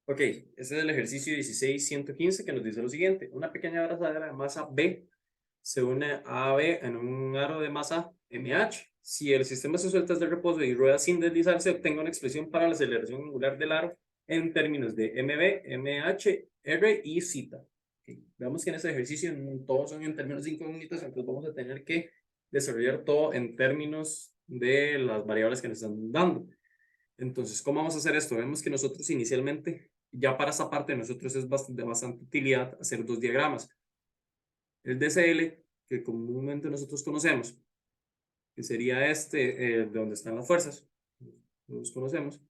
Ok, este es el ejercicio 16.115 que nos dice lo siguiente. Una pequeña abrazadera de masa B se une a B en un aro de masa MH. Si el sistema se suelta de reposo y rueda sin deslizarse, obtenga una expresión para la aceleración angular del aro en términos de MB, MH, R y Z. Okay. Veamos que en este ejercicio todos son en términos de incógnitas, entonces vamos a tener que desarrollar todo en términos de las variables que nos están dando. Entonces, ¿cómo vamos a hacer esto? Vemos que nosotros inicialmente, ya para esta parte, nosotros es de bastante utilidad hacer dos diagramas. El DCL, que comúnmente nosotros conocemos, que sería este, de donde están las fuerzas, los conocemos.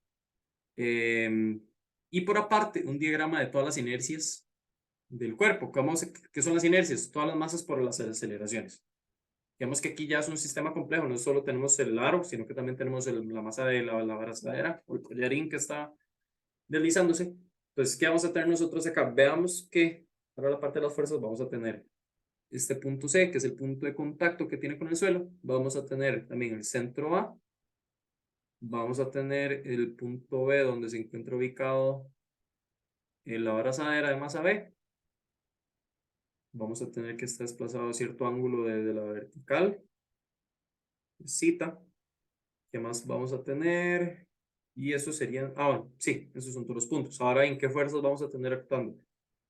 Y por aparte, un diagrama de todas las inercias del cuerpo. ¿Qué son las inercias? Todas las masas por las aceleraciones. Digamos que aquí ya es un sistema complejo, no solo tenemos el aro, sino que también tenemos la masa de la abrazadera o el collarín que está deslizándose. Entonces, ¿qué vamos a tener nosotros acá? Veamos que para la parte de las fuerzas vamos a tener este punto C, que es el punto de contacto que tiene con el suelo. Vamos a tener también el centro A. Vamos a tener el punto B, donde se encuentra ubicado la abrazadera de masa B. Vamos a tener que estar desplazado a cierto ángulo de la vertical. Cita. ¿Qué más vamos a tener? Y eso serían, bueno, sí, esos son todos los puntos. Ahora, ¿en qué fuerzas vamos a tener actuando?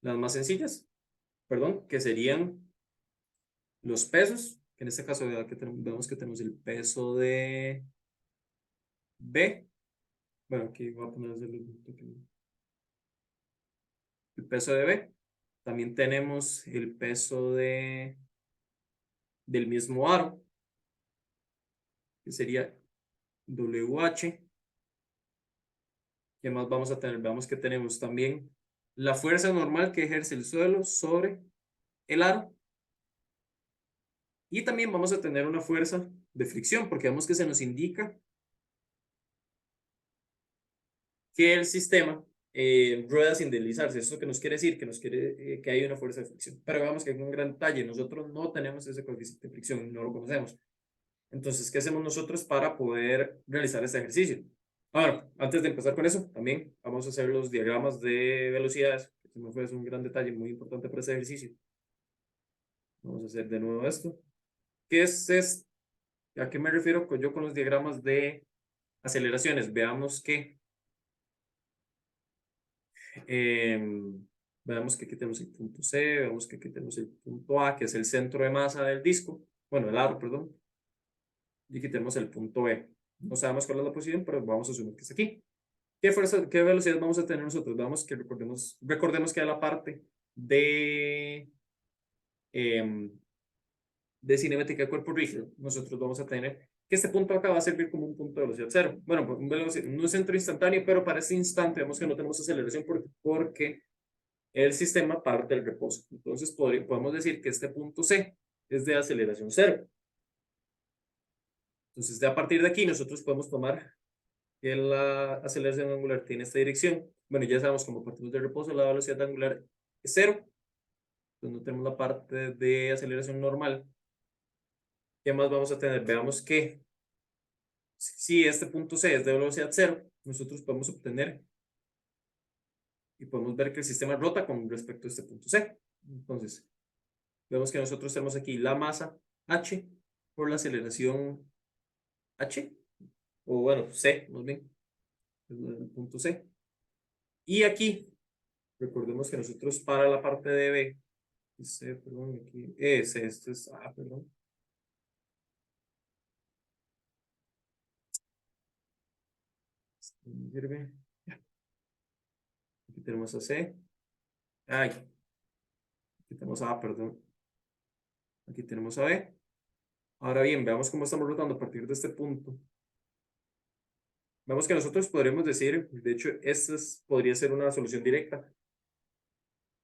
Las más sencillas, perdón, que serían los pesos, que en este caso vemos que tenemos el peso de B. Bueno, aquí voy a poner el peso de B. También tenemos el peso del mismo aro, que sería WH. ¿Qué más vamos a tener? Veamos que tenemos también la fuerza normal que ejerce el suelo sobre el aro. Y también vamos a tener una fuerza de fricción, porque vemos que se nos indica que el sistema rueda sin deslizarse. ¿Eso que nos quiere decir? Que nos quiere que hay una fuerza de fricción. Pero veamos que hay un gran detalle. Nosotros no tenemos ese coeficiente de fricción, no lo conocemos. Entonces, ¿qué hacemos nosotros para poder realizar este ejercicio? Ahora, antes de empezar con eso, también vamos a hacer los diagramas de velocidades. Eso fue un gran detalle muy importante para este ejercicio. Vamos a hacer de nuevo esto. ¿Qué es esto? ¿A qué me refiero yo con los diagramas de aceleraciones? Veamos que veamos que aquí tenemos el punto C, veamos que aquí tenemos el punto A, que es el centro de masa del disco, bueno, el aro, perdón, y aquí tenemos el punto B. No sabemos cuál es la posición, pero vamos a asumir que es aquí. ¿Qué fuerza, qué velocidad vamos a tener nosotros? Vamos que recordemos que a la parte eh, de cinemática de cuerpo rígido, nosotros vamos a tener que este punto acá va a servir como un punto de velocidad cero. Bueno, pues un centro instantáneo, pero para este instante vemos que no tenemos aceleración porque el sistema parte del reposo. Entonces podemos decir que este punto C es de aceleración cero. Entonces, a partir de aquí nosotros podemos tomar que la aceleración angular tiene esta dirección. Bueno, ya sabemos cómo partimos del reposo, la velocidad angular es cero. Entonces no tenemos la parte de aceleración normal. ¿Qué más vamos a tener? Veamos que si este punto C es de velocidad cero, nosotros podemos obtener y podemos ver que el sistema rota con respecto a este punto C. Entonces, vemos que nosotros tenemos aquí la masa h por la aceleración h, o bueno, c, más bien, el punto C. Y aquí, recordemos que nosotros para la parte de B, C, perdón, aquí, C, esto es A, perdón. Aquí tenemos a C. Ay, aquí tenemos a A, perdón. Aquí tenemos a B. Ahora bien, veamos cómo estamos rotando a partir de este punto. Vemos que nosotros podríamos decir, de hecho, podría ser una solución directa.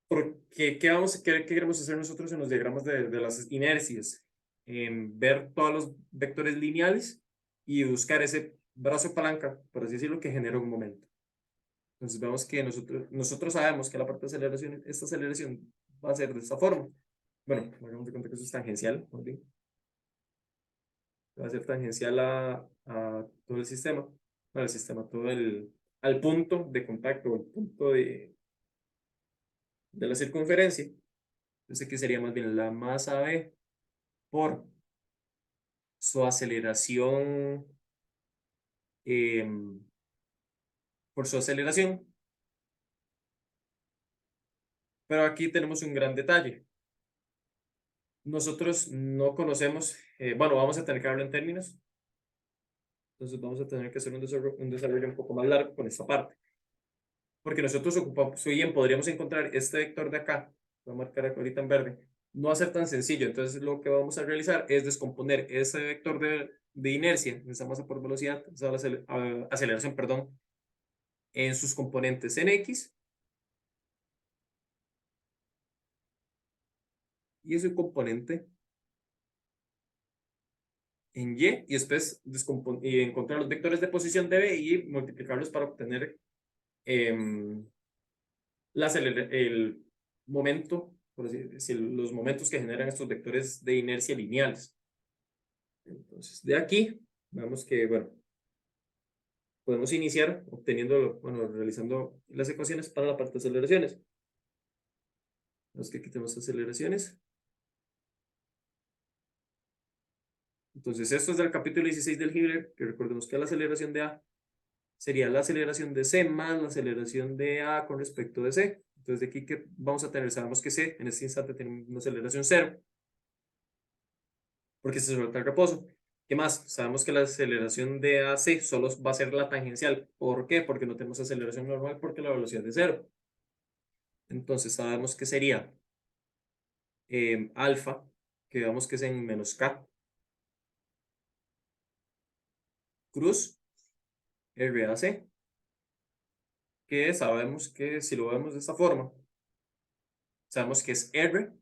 Porque, ¿qué queremos hacer nosotros en los diagramas de las inercias? Ver todos los vectores lineales y buscar ese brazo palanca, por así decirlo, que genera un momento. Entonces vemos que nosotros sabemos que la parte de aceleración, esta aceleración va a ser de esta forma. Bueno, hagamos de cuenta que eso es tangencial, más bien. Va a ser tangencial a todo el sistema. para el sistema, al punto de contacto, el punto de la circunferencia. Entonces aquí sería más bien la masa B por su aceleración, em, por su aceleración. Pero aquí tenemos un gran detalle. Nosotros no conocemos, bueno, vamos a tener que hablar en términos, entonces vamos a tener que hacer un desarrollo un poco más largo con esta parte. Porque nosotros ocupamos, o bien podríamos encontrar este vector de acá, voy a marcar ahorita en verde, no va a ser tan sencillo. Entonces lo que vamos a realizar es descomponer ese vector de inercia, esa masa por velocidad, esa aceleración, perdón, en sus componentes en X y en su componente en Y después y encontrar los vectores de posición de B y multiplicarlos para obtener em, el momento, por así decir, los momentos que generan estos vectores de inercia lineales. Entonces, de aquí, vemos que, bueno, podemos iniciar obteniendo, bueno, realizando las ecuaciones para la parte de aceleraciones. Vemos que aquí tenemos aceleraciones. Entonces, esto es del capítulo 16 del Higler, que recordemos que la aceleración de A sería la aceleración de C más la aceleración de A con respecto de C. Entonces, de aquí que vamos a tener, sabemos que C en este instante tiene una aceleración cero, porque se suelta el reposo. ¿Qué más? Sabemos que la aceleración de AC solo va a ser la tangencial. ¿Por qué? Porque no tenemos aceleración normal porque la velocidad es cero. Entonces sabemos que sería alfa, que vemos que es en menos K, cruz RAC, que sabemos que si lo vemos de esta forma, sabemos que es R.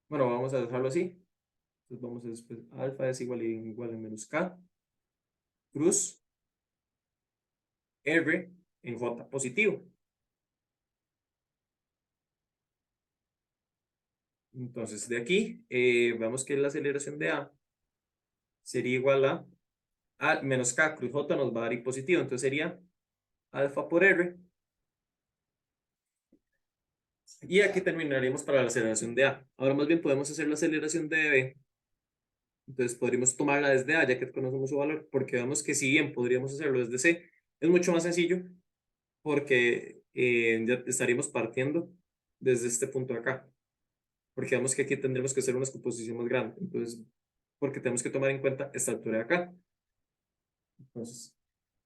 Bueno, vamos a dejarlo así. Entonces vamos a después, alfa es igual a menos K, cruz R en J positivo. Entonces, de aquí vemos que la aceleración de A sería igual a menos K cruz J nos va a dar I positivo. Entonces sería alfa por R. Y aquí terminaríamos para la aceleración de A. Ahora más bien podemos hacer la aceleración de B. Entonces podríamos tomarla desde A, ya que conocemos su valor, porque vemos que si bien podríamos hacerlo desde C, es mucho más sencillo porque ya estaríamos partiendo desde este punto de acá. Porque vemos que aquí tendremos que hacer una composición más grande. Entonces, porque tenemos que tomar en cuenta esta altura de acá. Entonces,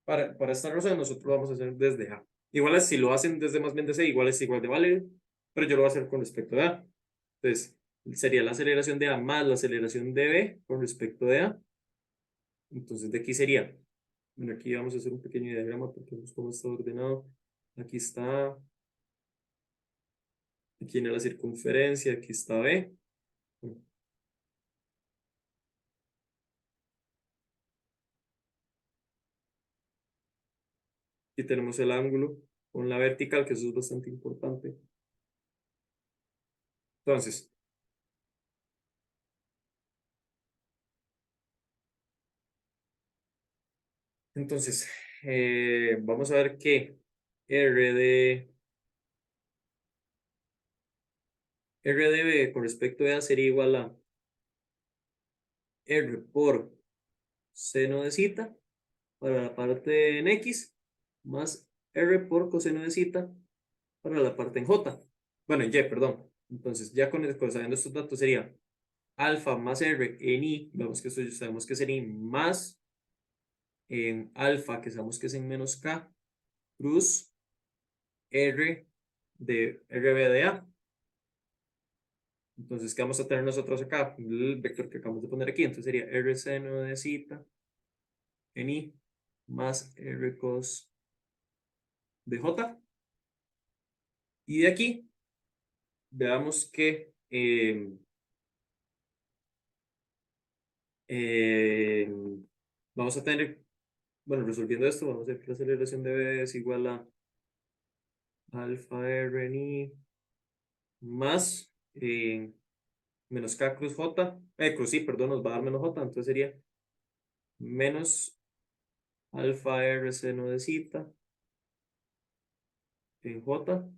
para esta razón nosotros lo vamos a hacer desde A. Igual es, si lo hacen desde más bien de C, igual es igual de válido, pero yo lo voy a hacer con respecto de A. Entonces, sería la aceleración de A más la aceleración de B con respecto de A. Entonces, de aquí sería, bueno, aquí vamos a hacer un pequeño diagrama porque vemos cómo está ordenado. Aquí está, aquí viene la circunferencia, aquí está B. Aquí tenemos el ángulo con la vertical, que eso es bastante importante. Entonces, vamos a ver que R de B con respecto a A sería igual a R por seno de cita para la parte en X más R por coseno de cita para la parte en J. Bueno, en Y, perdón. Entonces, ya sabiendo estos datos sería alfa más R en I, vemos que esto ya sabemos que sería más en alfa, que sabemos que es en menos K, cruz R de RB de A. Entonces, ¿qué vamos a tener nosotros acá? El vector que acabamos de poner aquí. Entonces sería R seno de cita en I más R cos de J. Y de aquí, veamos que eh, vamos a tener, bueno, resolviendo esto, vamos a ver que la aceleración de B es igual a alfa R en I más menos K cruz J, cruz I, perdón, nos va a dar menos J, entonces sería menos alfa R seno de zeta en J,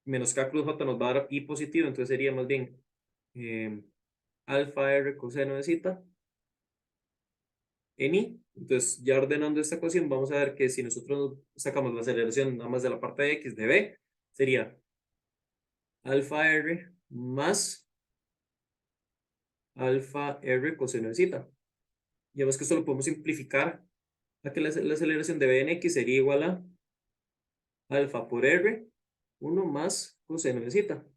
menos K cruz J nos va a dar I positivo, entonces sería más bien alfa R coseno de zeta en I. Entonces, ya ordenando esta ecuación, vamos a ver que si nosotros sacamos la aceleración nada más de la parte de X de B, sería alfa R más alfa R coseno de zeta. Y vemos que esto lo podemos simplificar a que la aceleración de B en X sería igual a alfa por R, 1 más coseno de zeta.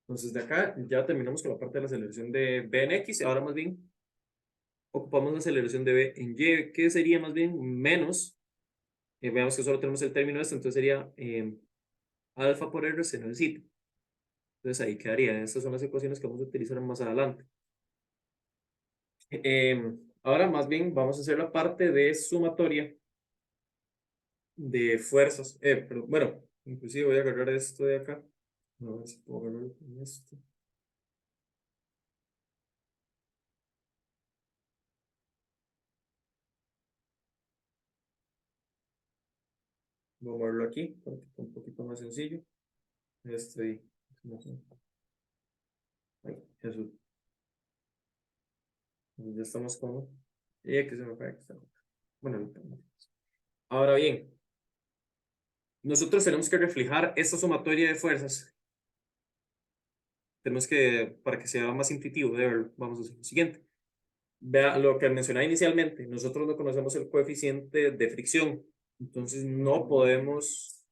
Entonces, de acá ya terminamos con la parte de la aceleración de B en X. Ahora más bien ocupamos la aceleración de B en Y, que sería más bien menos. Veamos que solo tenemos el término este, entonces sería alfa por R seno de zeta. Entonces ahí quedaría. Estas son las ecuaciones que vamos a utilizar más adelante. Ahora más bien vamos a hacer la parte de sumatoria de fuerzas. Pero, bueno, inclusive voy a agarrar esto de acá. A ver si puedo agarrar con esto. Voy a moverlo aquí para que sea un poquito más sencillo. Este, no sé. Ay, Jesús. Ya estamos con. Y aquí se me fue. Bueno, ahora bien, nosotros tenemos que reflejar esta sumatoria de fuerzas. Tenemos que, para que sea más intuitivo de verlo, vamos a hacer lo siguiente. Vea lo que mencionaba inicialmente. Nosotros no conocemos el coeficiente de fricción. Entonces no podemos,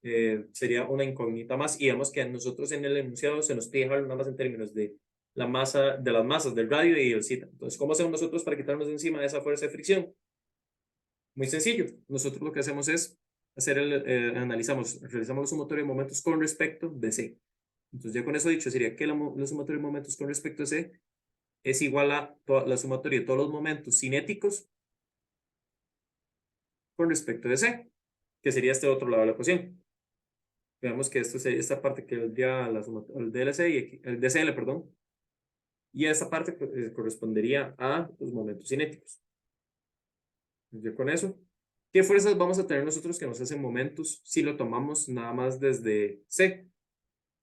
sería una incógnita más. Y vemos que nosotros en el enunciado se nos pide dejarlo nada más en términos de la masa, de las masas, del radio y del zeta. Entonces, ¿cómo hacemos nosotros para quitarnos de encima de esa fuerza de fricción? Muy sencillo. Nosotros lo que hacemos es hacer analizamos, realizamos la sumatoria de momentos con respecto de C. Entonces, ya con eso dicho, sería que la sumatoria de momentos con respecto a C es igual a la sumatoria de todos los momentos cinéticos con respecto de C, que sería este otro lado de la ecuación. Veamos que esto es esta parte que vendría al DLC y el DCL, perdón, y esta parte correspondería a los momentos cinéticos. Yo con eso, ¿qué fuerzas vamos a tener nosotros que nos hacen momentos si lo tomamos nada más desde C?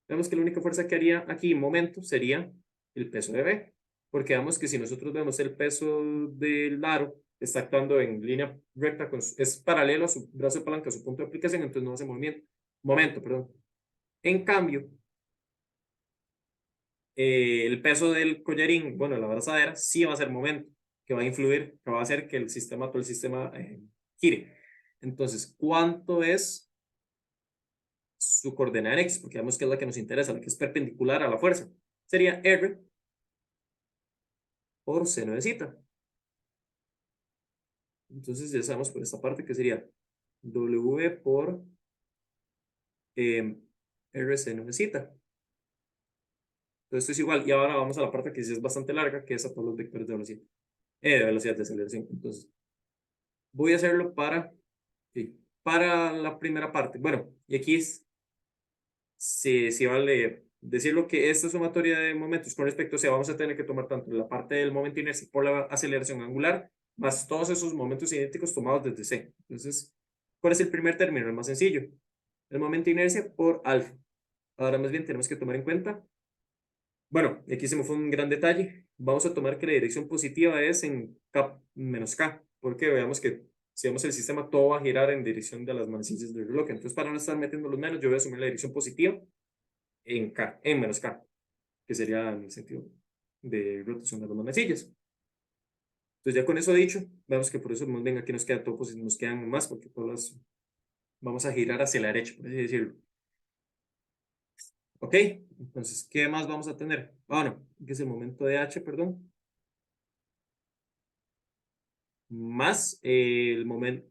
Vemos que la única fuerza que haría aquí momento sería el peso de B, porque vemos que si nosotros vemos el peso del aro, está actuando en línea recta, es paralelo a su brazo de palanca, a su punto de aplicación, entonces no hace momento, perdón. En cambio, el peso del collarín, bueno, la abrazadera, sí va a ser momento, que va a influir, que va a hacer que todo el sistema gire. Entonces, ¿cuánto es su coordenada en X? Porque vemos que es la que nos interesa, la que es perpendicular a la fuerza. Sería R por seno de zeta. Entonces ya sabemos por esta parte que sería W por R seno de zeta. Entonces esto es igual. Y ahora vamos a la parte que sí es bastante larga, que es a todos los vectores de velocidad de aceleración. Entonces voy a hacerlo sí, para la primera parte. Bueno, y aquí si vale decirlo que esta sumatoria de momentos con respecto, o sea, vamos a tener que tomar tanto la parte del momento inercia por la aceleración angular, más todos esos momentos cinéticos tomados desde C. Entonces, ¿cuál es el primer término? El más sencillo. El momento inercia por alfa. Ahora más bien tenemos que tomar en cuenta, bueno, aquí se me fue un gran detalle. Vamos a tomar que la dirección positiva es en K menos K, porque veamos que si vemos el sistema, todo va a girar en dirección de las manecillas del reloj. Entonces, para no estar metiendo los menos, yo voy a asumir la dirección positiva en K, en menos K, que sería en el sentido de rotación de las manecillas. Entonces, ya con eso dicho, vemos que por eso más bien aquí nos queda todo, pues nos quedan más, porque todas vamos a girar hacia la derecha, por así decirlo. Ok, entonces, ¿qué más vamos a tener? Bueno, que es el momento de H, perdón, más el momento,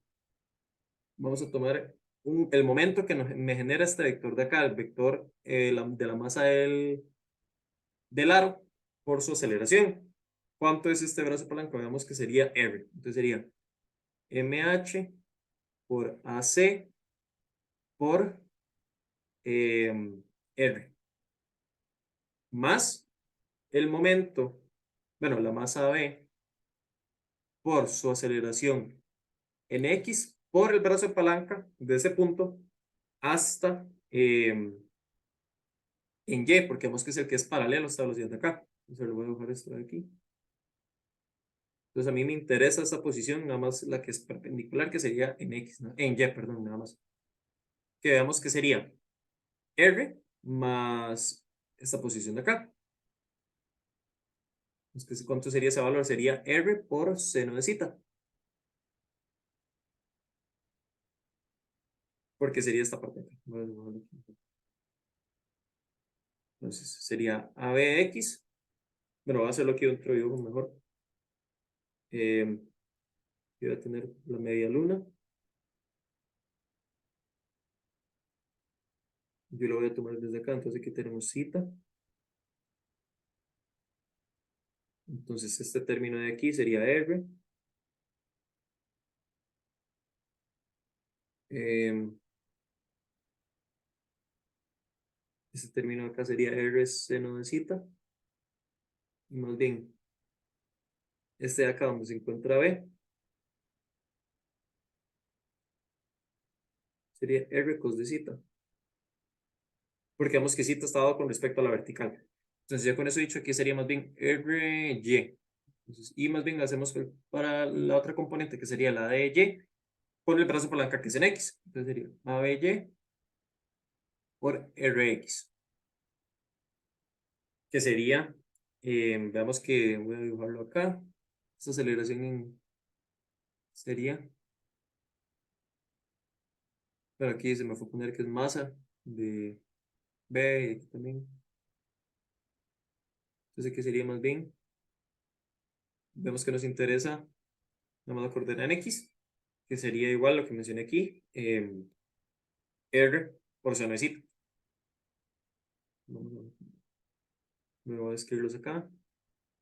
vamos a tomar el momento que me genera este vector de acá, el vector de la masa del aro por su aceleración. ¿Cuánto es este brazo palanca? Veamos que sería R. Entonces sería MH por AC por R. Más el momento, bueno, la masa B por su aceleración en X por el brazo de palanca de ese punto hasta en Y, porque vemos que es el que es paralelo a esta velocidad de acá. Entonces le voy a dibujar esto de aquí. Entonces a mí me interesa esta posición, nada más la que es perpendicular, que sería en X, ¿no? En Y, perdón, nada más. Que veamos que sería R más esta posición de acá. Entonces, ¿cuánto sería ese valor? Sería R por seno de zeta. Porque sería esta parte de acá. Entonces sería ABX. Bueno, voy a hacerlo aquí otro dibujo mejor. Voy a tener la media luna. Yo lo voy a tomar desde acá. Entonces aquí tenemos zeta. Entonces este término de aquí sería R. Este término de acá sería R seno de zeta. Y más bien, este de acá donde se encuentra B sería R cos de zeta. Porque vemos que zeta está dado con respecto a la vertical. Entonces ya con eso dicho, aquí sería más bien RY. Entonces, y más bien hacemos para la otra componente que sería la de Y con el brazo palanca que es en X. Entonces sería ABY por RX. Que sería, veamos que voy a dibujarlo acá. Esta aceleración sería, pero aquí se me fue a poner que es masa de B y aquí también. Entonces aquí sería más bien, vemos que nos interesa nada más la coordenada en X, que sería igual a lo que mencioné aquí, R por seno de zeta. Me voy a escribirlos acá.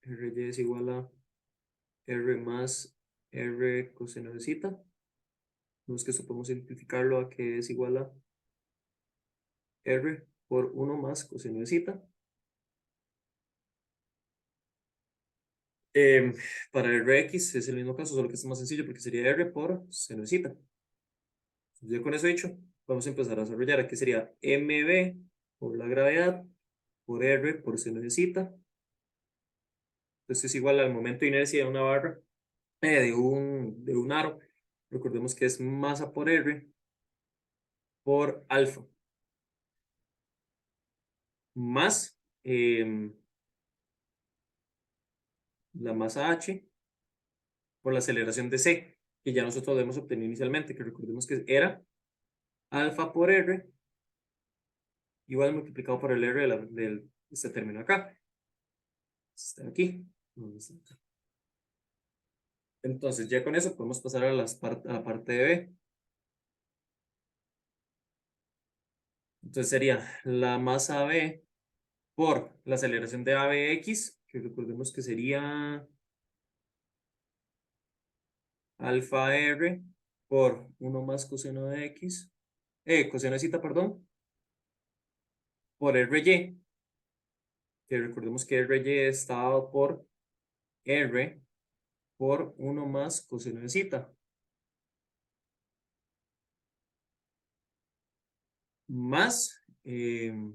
RY es igual a R más R coseno de zeta. Vemos que esto podemos simplificarlo a que es igual a R por 1 más coseno de zeta. Para Rx es el mismo caso, solo que es más sencillo porque sería R por seno de zeta. Ya con eso dicho, vamos a empezar a desarrollar. Aquí sería mb por la gravedad por R por seno de zeta. Entonces es igual al momento de inercia de una barra, de un aro. Recordemos que es masa por R por alfa. Más la masa H por la aceleración de C, que ya nosotros debemos obtener inicialmente, que recordemos que era alfa por R igual multiplicado por el R de este término acá. Está aquí. Entonces, ya con eso podemos pasar a la parte de B. Entonces sería la masa B por la aceleración de ABX, que recordemos que sería alfa R por 1 más coseno de X, coseno de zeta, perdón, por RY, que recordemos que RY está dado por R por 1 más coseno de zeta, más MB,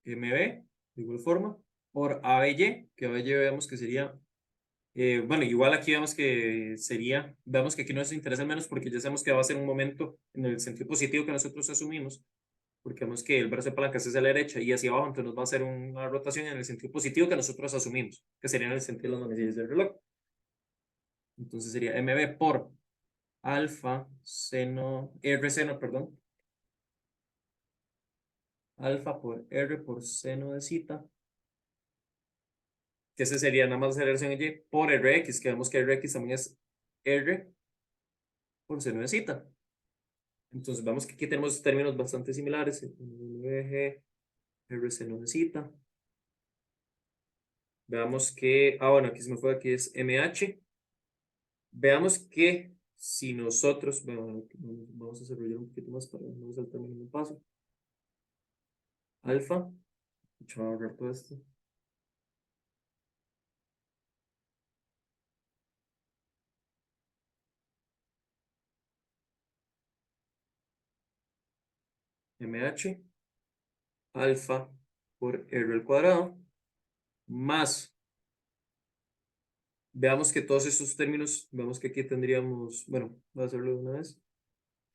de igual forma, por ABY, que ABY vemos que sería, bueno, igual aquí vemos que sería, vemos que aquí nos interesa menos porque ya sabemos que va a ser un momento en el sentido positivo que nosotros asumimos, porque vemos que el brazo de palanca es hacia la derecha y hacia abajo, entonces nos va a hacer una rotación en el sentido positivo que nosotros asumimos, que sería en el sentido de las manecillas del reloj. Entonces sería MB por alfa seno, R seno, perdón, alfa por R por seno de zeta, que ese sería nada más aceleración en Y por Rx, que vemos que Rx también es R por seno de zeta. Entonces vemos que aquí tenemos términos bastante similares, G, R seno de zeta. Veamos que, bueno, aquí se me fue, aquí es MH. Veamos que si nosotros, bueno, vamos a desarrollar un poquito más para no saltar ningún paso. Alfa, voy a borrar todo esto. MH alfa por R al cuadrado más, veamos que todos estos términos, veamos que aquí tendríamos, bueno, voy a hacerlo de una vez,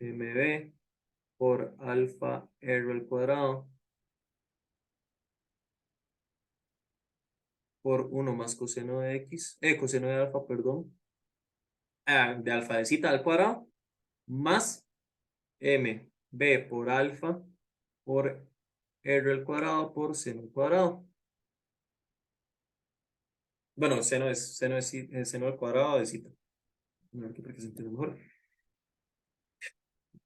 MB por alfa R al cuadrado por 1 más coseno de X, coseno de alfa, perdón, de alfa de zeta al cuadrado, más M B por alfa por R al cuadrado por seno al cuadrado. Bueno, seno al cuadrado de zeta. A ver qué para que se entienda mejor.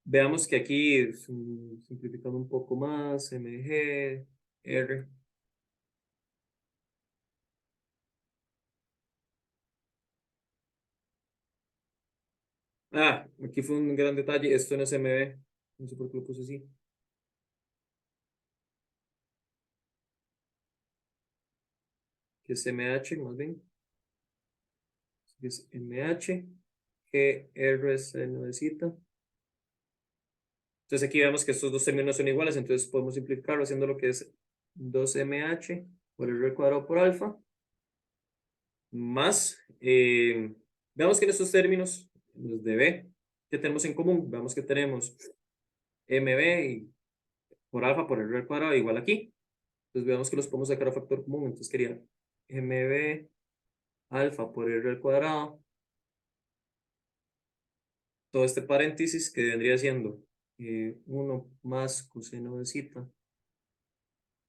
Veamos que aquí, simplificando un poco más, MG, R. Ah, aquí fue un gran detalle. Esto no es MB. No sé por qué lo puse así. Que es MH, más bien. Que es MH. Que R es seno de zeta. Entonces aquí vemos que estos dos términos son iguales. Entonces podemos simplificarlo haciendo lo que es 2MH por R al cuadrado por alfa. Más, veamos que en estos términos, los de B, ¿qué tenemos en común? Veamos que tenemos MB por alfa por R al cuadrado igual aquí. Entonces veamos que los podemos sacar a factor común. Entonces quería MB alfa por R al cuadrado. Todo este paréntesis que vendría siendo 1 más coseno de zeta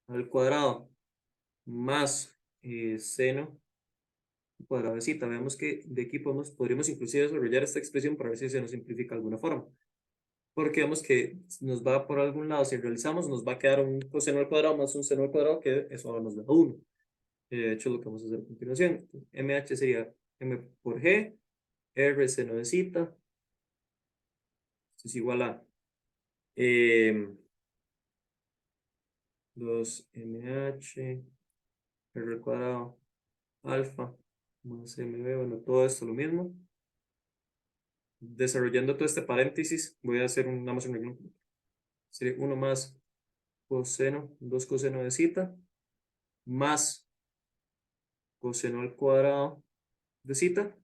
al cuadrado más seno cuadrado de zeta. Veamos que de aquí podríamos inclusive desarrollar esta expresión para ver si se nos simplifica de alguna forma. Porque vemos que nos va por algún lado, si realizamos, nos va a quedar un coseno al cuadrado más un seno al cuadrado, que eso ahora nos da 1. De hecho, lo que vamos a hacer a continuación. MH sería M por G, R seno de zeta. Esto es igual a 2MH, R al cuadrado, alfa, más MB. Bueno, todo esto lo mismo. Desarrollando todo este paréntesis, voy a hacer nada más un ejemplo. Sería 1 más coseno, 2 coseno de zeta, más coseno al cuadrado de zeta,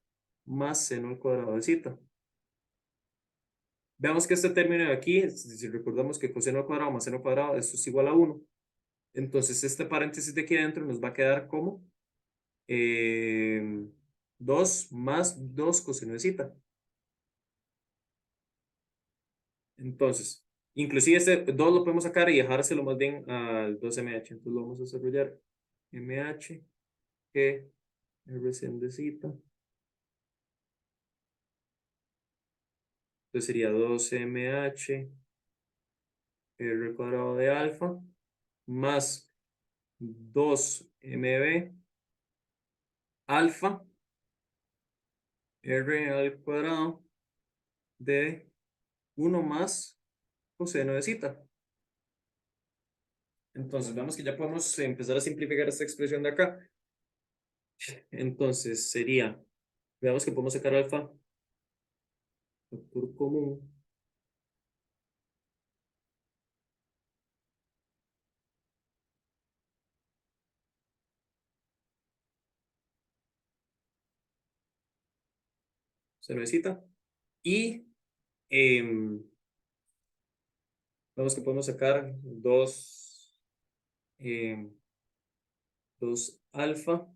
más seno al cuadrado de zeta. Veamos que este término de aquí, si recordamos que coseno al cuadrado más seno al cuadrado, esto es igual a 1. Entonces este paréntesis de aquí adentro nos va a quedar como 2 más 2 coseno de zeta. Entonces, inclusive este 2 lo podemos sacar y dejárselo más bien al 2MH. Entonces lo vamos a desarrollar MH, que R seno de zeta. Entonces sería 2MH R al cuadrado de alfa más 2MB alfa R al cuadrado de 1 más coseno de zeta. Entonces, vemos que ya podemos empezar a simplificar esta expresión de acá. Entonces, sería, veamos que podemos sacar alfa, factor común. Seno de zeta. Y vemos que podemos sacar 2 alfa.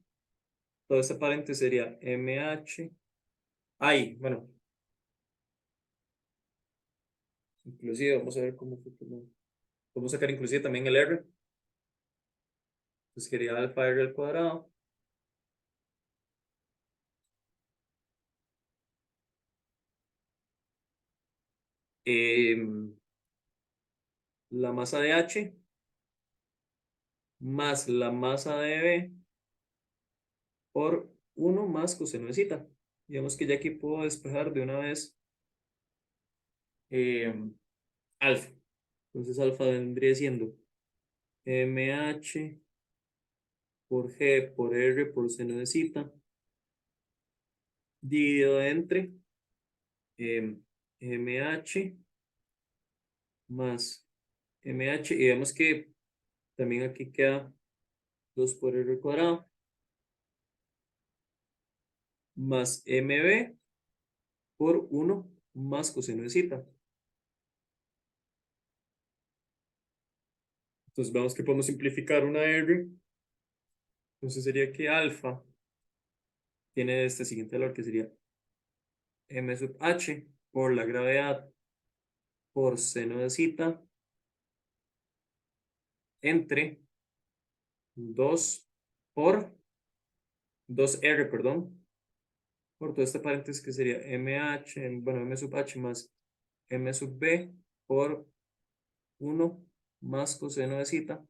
Todo este paréntesis sería MH. Ay, bueno, inclusive vamos a ver cómo fue. Podemos sacar inclusive también el R. Entonces quería alfa R al cuadrado. La masa de H más la masa de B por 1 más coseno de zeta. Digamos que ya aquí puedo despejar de una vez alfa. Entonces alfa vendría siendo MH por G por R por seno de zeta dividido entre MH más MH, y vemos que también aquí queda 2 por R cuadrado más MB por 1 más coseno de zeta. Entonces vemos que podemos simplificar una R. Entonces sería que alfa tiene este siguiente valor que sería M sub H por la gravedad por seno de zeta entre 2 por 2R, perdón, por todo este paréntesis que sería MH, bueno, M sub H más M sub B por 1 más coseno de zeta.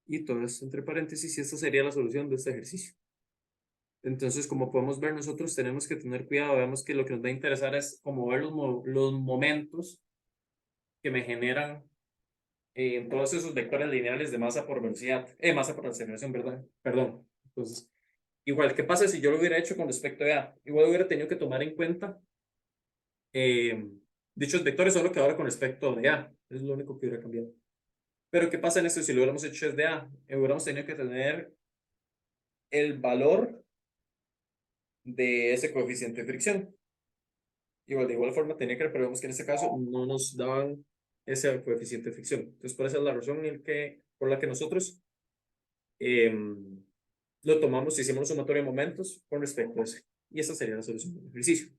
Y todo esto entre paréntesis, y esta sería la solución de este ejercicio. Entonces, como podemos ver, nosotros tenemos que tener cuidado. Vemos que lo que nos va a interesar es como ver los momentos que me generan todos esos vectores lineales de masa por velocidad, masa por aceleración, ¿verdad? Perdón. Entonces, igual, ¿qué pasa si yo lo hubiera hecho con respecto a? Igual hubiera tenido que tomar en cuenta dichos vectores, solo que ahora con respecto de A. Es lo único que hubiera cambiado. Pero, ¿qué pasa en esto si lo hubiéramos hecho desde A? Hubiéramos tenido que tener el valor de ese coeficiente de fricción. Igual, de igual forma tenía que, pero vemos que en este caso no nos daban ese coeficiente de fricción. Entonces, por esa es la razón por la que nosotros lo tomamos y hicimos un sumatorio de momentos con respecto a ese. Y esa sería la solución del ejercicio.